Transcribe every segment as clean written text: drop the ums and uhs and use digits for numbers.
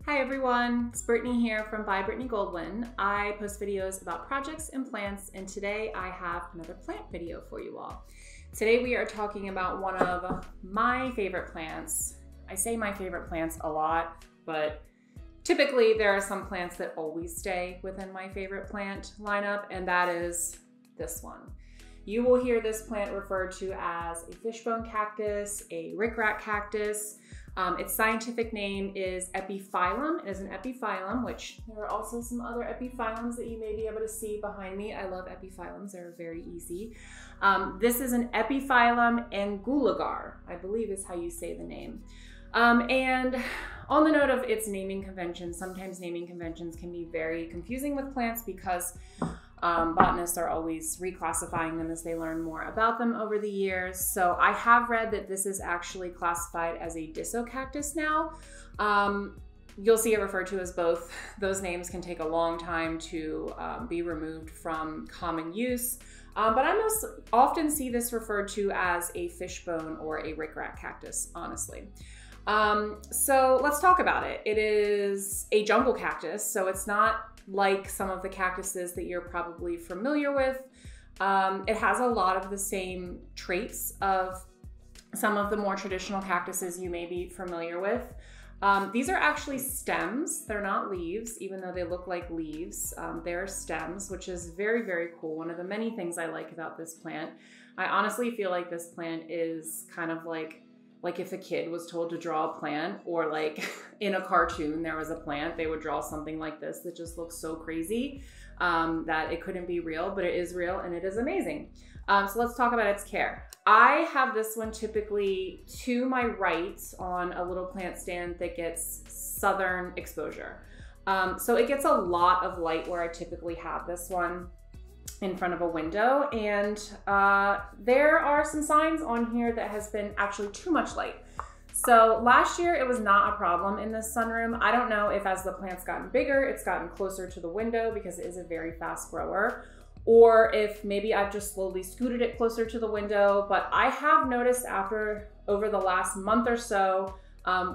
Hi everyone, it's Brittany here from By Brittany Goldwyn. I post videos about projects and plants, and today I have another plant video for you all. Today we are talking about one of my favorite plants. I say my favorite plants a lot, but typically there are some plants that always stay within my favorite plant lineup, and that is this one. You will hear this plant referred to as a fishbone cactus, a Ric Rac cactus. Its scientific name is Epiphyllum. It is an epiphyllum, which there are also some other epiphyllums that you may be able to see behind me. I love epiphyllums, they're very easy. This is an Epiphyllum anguliger, I believe is how you say the name. And on the note of its naming conventions, sometimes naming conventions can be very confusing with plants because botanists are always reclassifying them as they learn more about them over the years. So I have read that this is actually classified as a Disocactus now. You'll see it referred to as both. Those names can take a long time to be removed from common use. But I most often see this referred to as a fishbone or a Ric Rac cactus, honestly. So let's talk about it. It is a jungle cactus, so it's not like some of the cactuses that you're probably familiar with. It has a lot of the same traits of some of the more traditional cactuses you may be familiar with. These are actually stems. They're not leaves, even though they look like leaves. They're stems, which is very, very cool. One of the many things I like about this plant. I honestly feel like this plant is kind of like if a kid was told to draw a plant, or like in a cartoon there was a plant, they would draw something like this that just looks so crazy that it couldn't be real, but it is real and it is amazing. So let's talk about its care. I have this one typically to my right on a little plant stand that gets southern exposure. So it gets a lot of light where I typically have this one in front of a window, and there are some signs on here that has been actually too much light. So last year it was not a problem in this sunroom. I don't know if as the plant's gotten bigger, it's gotten closer to the window because it is a very fast grower, or if maybe I've just slowly scooted it closer to the window. But I have noticed over the last month or so,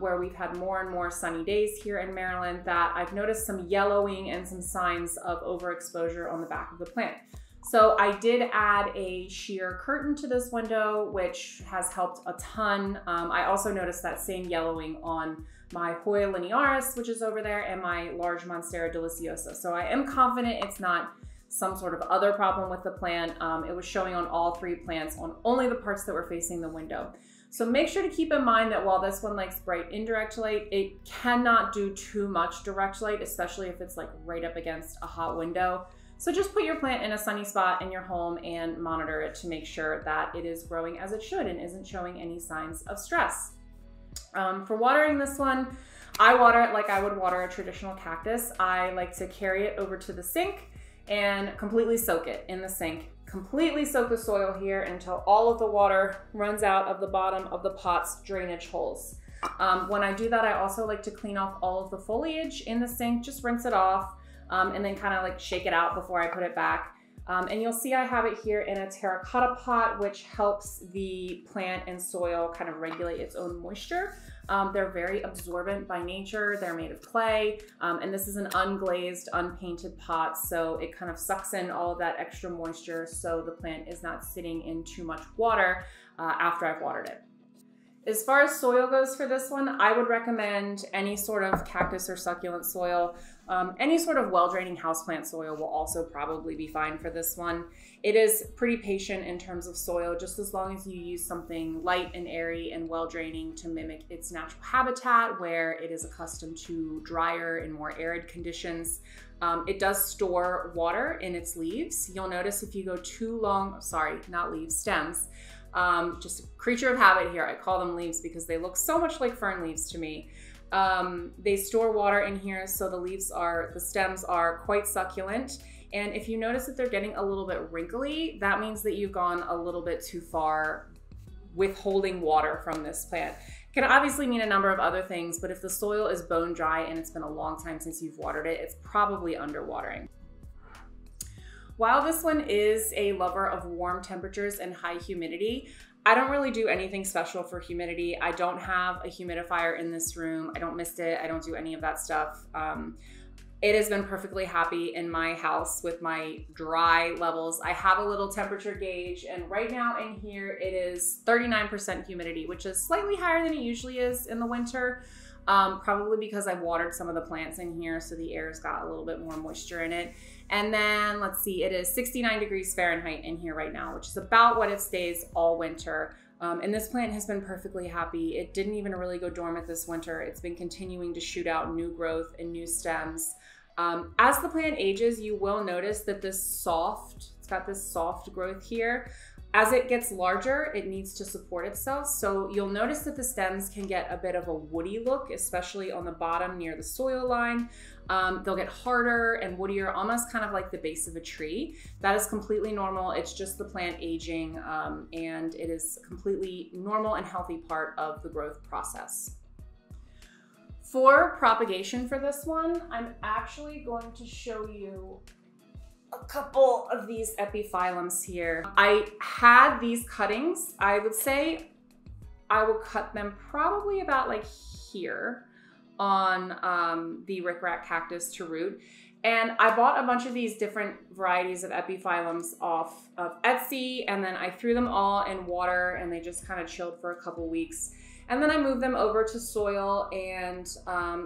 where we've had more and more sunny days here in Maryland, that I've noticed some yellowing and some signs of overexposure on the back of the plant. So I did add a sheer curtain to this window, which has helped a ton. I also noticed that same yellowing on my Hoya linearis, which is over there, and my large Monstera deliciosa. So I am confident it's not some sort of other problem with the plant. It was showing on all three plants on only the parts that were facing the window. So make sure to keep in mind that while this one likes bright indirect light, it cannot do too much direct light, especially if it's like right up against a hot window. So just put your plant in a sunny spot in your home and monitor it to make sure that it is growing as it should and isn't showing any signs of stress. For watering this one, I water it like I would water a traditional cactus. I like to carry it over to the sink and completely soak it in the sink. Completely soak the soil here until all of the water runs out of the bottom of the pot's drainage holes. When I do that, I also like to clean off all of the foliage in the sink, just rinse it off, and then kind of like shake it out before I put it back. And you'll see I have it here in a terracotta pot, which helps the plant and soil kind of regulate its own moisture. They're very absorbent by nature. They're made of clay, and this is an unglazed, unpainted pot, so it kind of sucks in all of that extra moisture so the plant is not sitting in too much water after I've watered it. As far as soil goes for this one, I would recommend any sort of cactus or succulent soil. Any sort of well-draining houseplant soil will also probably be fine for this one. It is pretty patient in terms of soil, just as long as you use something light and airy and well-draining to mimic its natural habitat where it is accustomed to drier and more arid conditions. It does store water in its leaves. You'll notice if you go too long, sorry, not leaves, stems. Just a creature of habit here. I call them leaves because they look so much like fern leaves to me. They store water in here, so the stems are quite succulent. And if you notice that they're getting a little bit wrinkly, that means that you've gone a little bit too far withholding water from this plant. It can obviously mean a number of other things, but if the soil is bone dry and it's been a long time since you've watered it, it's probably underwatering. While this one is a lover of warm temperatures and high humidity, I don't really do anything special for humidity. I don't have a humidifier in this room. I don't mist it. I don't do any of that stuff. It has been perfectly happy in my house with my dry levels. I have a little temperature gauge, and right now in here it is 39% humidity, which is slightly higher than it usually is in the winter. Probably because I've watered some of the plants in here, so the air's got a little bit more moisture in it. And then let's see, it is 69 degrees Fahrenheit in here right now, which is about what it stays all winter. And this plant has been perfectly happy. It didn't even really go dormant this winter. It's been continuing to shoot out new growth and new stems. As the plant ages, you will notice that it's got this soft growth here. As it gets larger, it needs to support itself. So you'll notice that the stems can get a bit of a woody look, especially on the bottom near the soil line. They'll get harder and woodier, almost kind of like the base of a tree. That is completely normal. It's just the plant aging, and it is a completely normal and healthy part of the growth process. For propagation for this one, I'm actually going to show you a couple of these epiphyllums here. I had these cuttings. I would say I will cut them probably about like here on the Ric Rac cactus to root. And I bought a bunch of these different varieties of epiphyllums off of Etsy, and then I threw them all in water and they just kind of chilled for a couple weeks. And then I moved them over to soil, and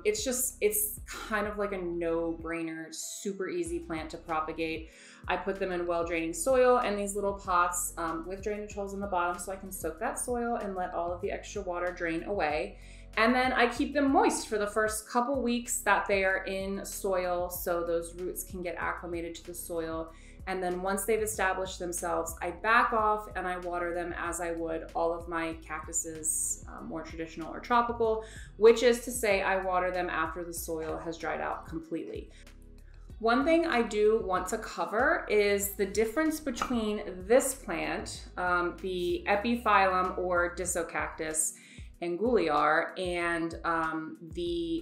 it's kind of like a no-brainer, super easy plant to propagate. I put them in well-draining soil and these little pots with drainage holes in the bottom so I can soak that soil and let all of the extra water drain away. And then I keep them moist for the first couple weeks that they are in soil so those roots can get acclimated to the soil. And then once they've established themselves, I back off and I water them as I would all of my cactuses, more traditional or tropical, which is to say I water them after the soil has dried out completely. One thing I do want to cover is the difference between this plant, the Epiphyllum or Disocactus anguliger, and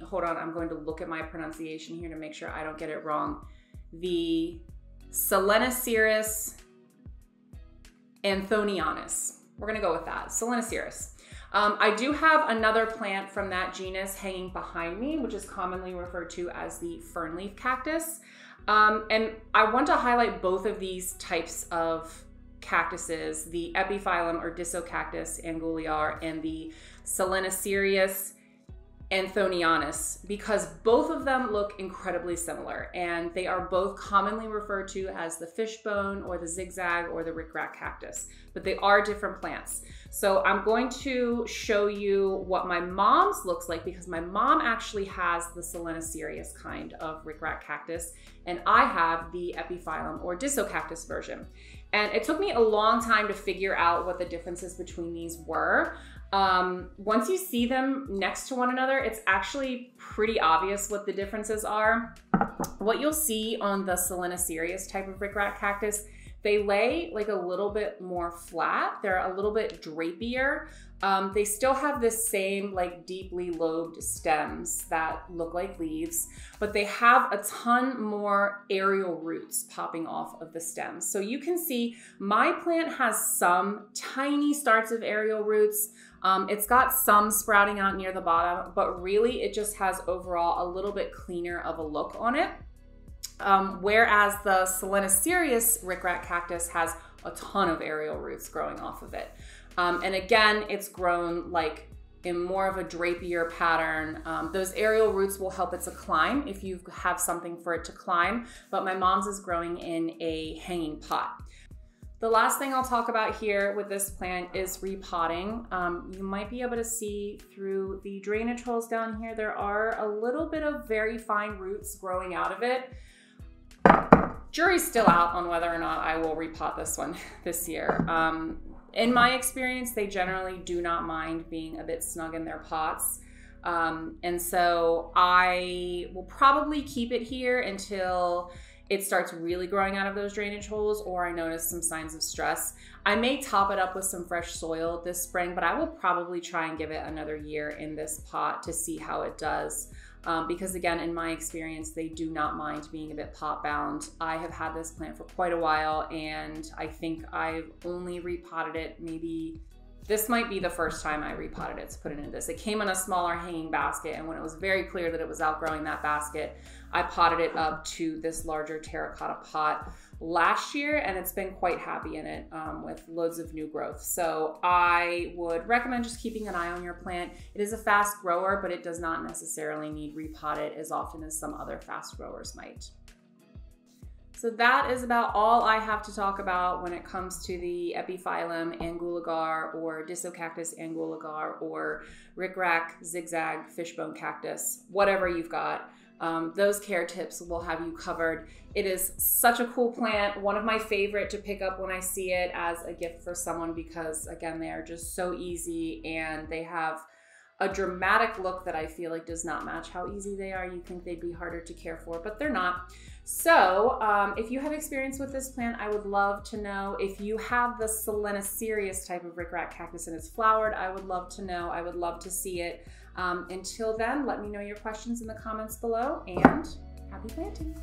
hold on, I'm going to look at my pronunciation here to make sure I don't get it wrong, the Selenicereus anthonianus. We're gonna go with that, Selenicereus. I do have another plant from that genus hanging behind me, which is commonly referred to as the fernleaf cactus. And I want to highlight both of these types of cactuses, the Epiphyllum or Disocactus anguliger and the Selenicereus anthonianus, because both of them look incredibly similar, and they are both commonly referred to as the fishbone or the zigzag or the Ric Rac cactus, but they are different plants. So I'm going to show you what my mom's looks like, because my mom actually has the Selenicereus kind of Ric Rac cactus, and I have the Epiphyllum or Disocactus version. And it took me a long time to figure out what the differences between these were. Once you see them next to one another, it's actually pretty obvious what the differences are. What you'll see on the Selenicereus type of Ric Rac cactus, they lay like a little bit more flat. They're a little bit drapier. They still have this same like deeply lobed stems that look like leaves, but they have a ton more aerial roots popping off of the stems. So you can see my plant has some tiny starts of aerial roots. It's got some sprouting out near the bottom, but really it just has overall a little bit cleaner of a look on it. Whereas the Selenicereus Ric Rac cactus has a ton of aerial roots growing off of it. And again, it's grown like in more of a drapier pattern. Those aerial roots will help it to climb if you have something for it to climb, but my mom's is growing in a hanging pot. The last thing I'll talk about here with this plant is repotting. You might be able to see through the drainage holes down here, there are a little bit of very fine roots growing out of it. Jury's still out on whether or not I will repot this one this year. In my experience, they generally do not mind being a bit snug in their pots. And so I will probably keep it here until it starts really growing out of those drainage holes, or I notice some signs of stress. I may top it up with some fresh soil this spring, but I will probably try and give it another year in this pot to see how it does. Because again, in my experience, they do not mind being a bit pot bound. I have had this plant for quite a while, and I think I've only repotted it maybe This might be the first time I repotted it to put it into this. It came in a smaller hanging basket, and when it was very clear that it was outgrowing that basket, I potted it up to this larger terracotta pot last year, and it's been quite happy in it with loads of new growth. So I would recommend just keeping an eye on your plant. It is a fast grower, but it does not necessarily need repotted as often as some other fast growers might. So that is about all I have to talk about when it comes to the Epiphyllum anguliger or Disocactus anguliger or Ric Rac zigzag fishbone cactus, whatever you've got. Those care tips will have you covered. It is such a cool plant, one of my favorite to pick up when I see it as a gift for someone because, again, they are just so easy and they have a dramatic look that I feel like does not match how easy they are. You think they'd be harder to care for, but they're not. So if you have experience with this plant, I would love to know. If you have the Selenicereus type of Ric Rac cactus and it's flowered, I would love to know. I would love to see it. Until then, let me know your questions in the comments below, and happy planting.